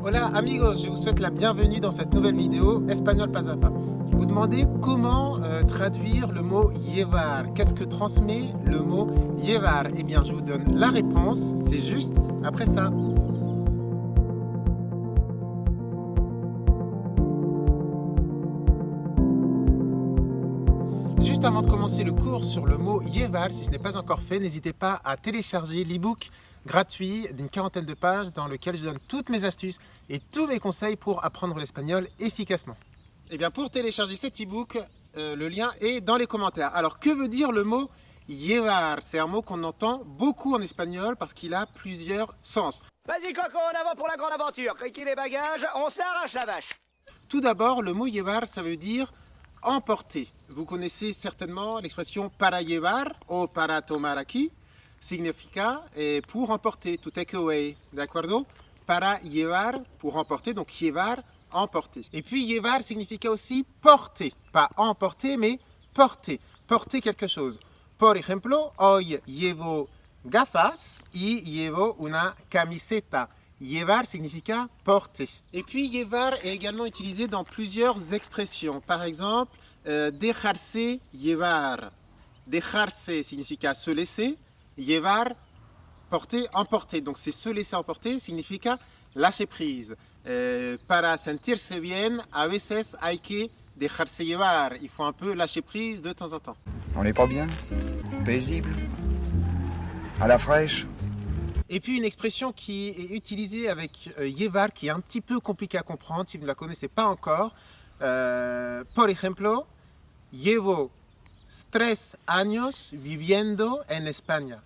Hola amigos, je vous souhaite la bienvenue dans cette nouvelle vidéo Espagnol pas à pas. Vous demandez comment traduire le mot llevar. Qu'est-ce que transmet le mot llevar? Eh bien, je vous donne la réponse, c'est juste après ça. Juste avant de commencer le cours sur le mot llevar, si ce n'est pas encore fait, n'hésitez pas à télécharger l'e-book gratuit d'une 40aine de pages dans lequel je donne toutes mes astuces et tous mes conseils pour apprendre l'espagnol efficacement. Et bien pour télécharger cet e-book, le lien est dans les commentaires. Alors que veut dire le mot llevar? C'est un mot qu'on entend beaucoup en espagnol parce qu'il a plusieurs sens. Vas-y Coco, en avant pour la grande aventure. Criquez les bagages, on s'arrache la vache. Tout d'abord, le mot llevar, ça veut dire emporter. Vous connaissez certainement l'expression para llevar ou para tomar aquí. Significa pour emporter, to take away, d'accordo? Para llevar, pour emporter, donc llevar, emporter. Et puis llevar significa aussi porter, pas emporter, mais porter, porter quelque chose. Por ejemplo, hoy llevo gafas y llevo una camiseta. Llevar significa porter. Et puis llevar est également utilisé dans plusieurs expressions. Par exemple, dejarse llevar. Dejarse significa se laisser. Llevar, porter, emporter. Donc c'est se laisser emporter significa lâcher prise. Para sentirse bien, a veces hay que dejarse llevar. Il faut un peu lâcher prise de temps en temps. On n'est pas bien? Paisible? À la fraîche? Et puis une expression qui est utilisée avec llevar, qui est un petit peu compliquée à comprendre si vous ne la connaissez pas encore. Por ejemplo, llevo 3 años viviendo en España.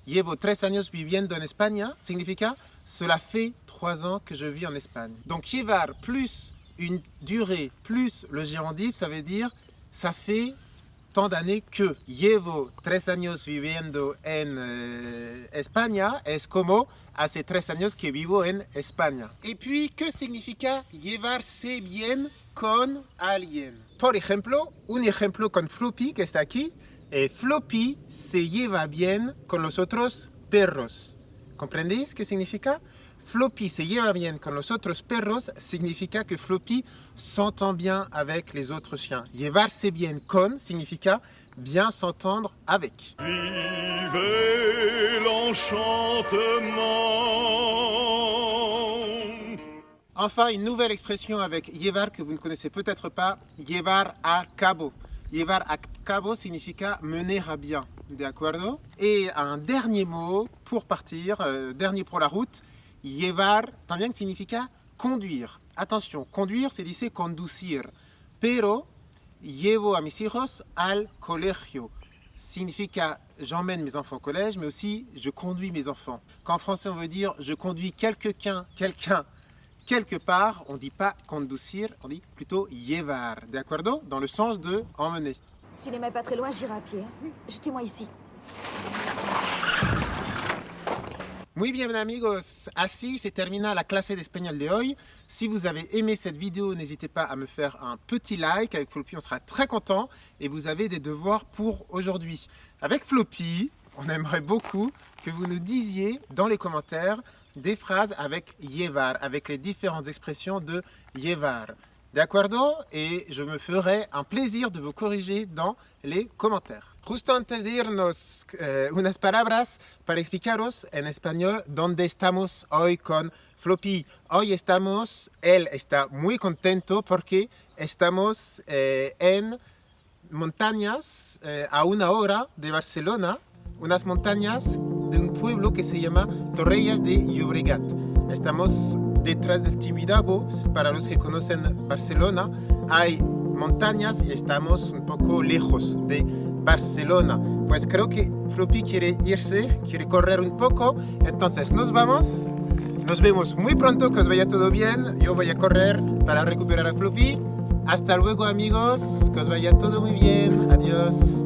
Llevo 3 años viviendo en España significa cela fait 3 ans que je vis en Espagne. Donc llevar plus une durée plus le gérondif, ça veut dire ça fait tant d'années que. Llevo 3 años viviendo en España es como hace 3 años que vivo en España. Et puis, que significa llevarse bien con alguien? Por ejemplo, un ejemplo con Floppy que está aquí. Floppy se lleva bien con los otros perros. ¿Comprendéis qué significa? Floppy se lleva bien con los otros perros significa que Floppy s'entend bien avec les autres chiens. Llevarse bien con significa bien s'entendre avec. Vivez l'enchantement. Enfin, une nouvelle expression avec llevar que vous ne connaissez peut-être pas, llevar a cabo. Llevar a cabo significa mener à bien, d'accordo? Et un dernier mot pour partir, dernier pour la route, llevar también significa conduire. Attention, conduire c'est dice conducir. Pero llevo a mis hijos al colegio. Significa j'emmène mes enfants au collège, mais aussi je conduis mes enfants. Qu'en français on veut dire je conduis quelqu'un quelque part, on ne dit pas conducir, on dit plutôt llevar, d'accordo? Dans le sens de emmener. Si les n'est pas très loin, j'irai à pied. Jetez-moi ici. Muy bien amigos, así se termina la clase de espagnol de hoy. Si vous avez aimé cette vidéo, n'hésitez pas à me faire un petit like. Avec Floppy, on sera très content. Et vous avez des devoirs pour aujourd'hui. Avec Floppy, on aimerait beaucoup que vous nous disiez dans les commentaires des phrases avec llevar, avec les différentes expressions de llevar. ¿De Et je me ferai un plaisir de vous corriger dans les commentaires. Justo antes de irnos, unas palabras para explicaros en español dónde estamos hoy con Floppy. Hoy estamos, él está muy contento porque estamos en montañas a 1 hora de Barcelona, unas montañas de un pueblo que se llama Torrelles de Llobregat. Estamos detrás del Tibidabo. Para los que conocen Barcelona, hay montañas y estamos un poco lejos de Barcelona. Pues creo que Floppy quiere irse, quiere correr un poco. Entonces nos vamos. Nos vemos muy pronto, que os vaya todo bien. Yo voy a correr para recuperar a Floppy. Hasta luego amigos, que os vaya todo muy bien. Adiós.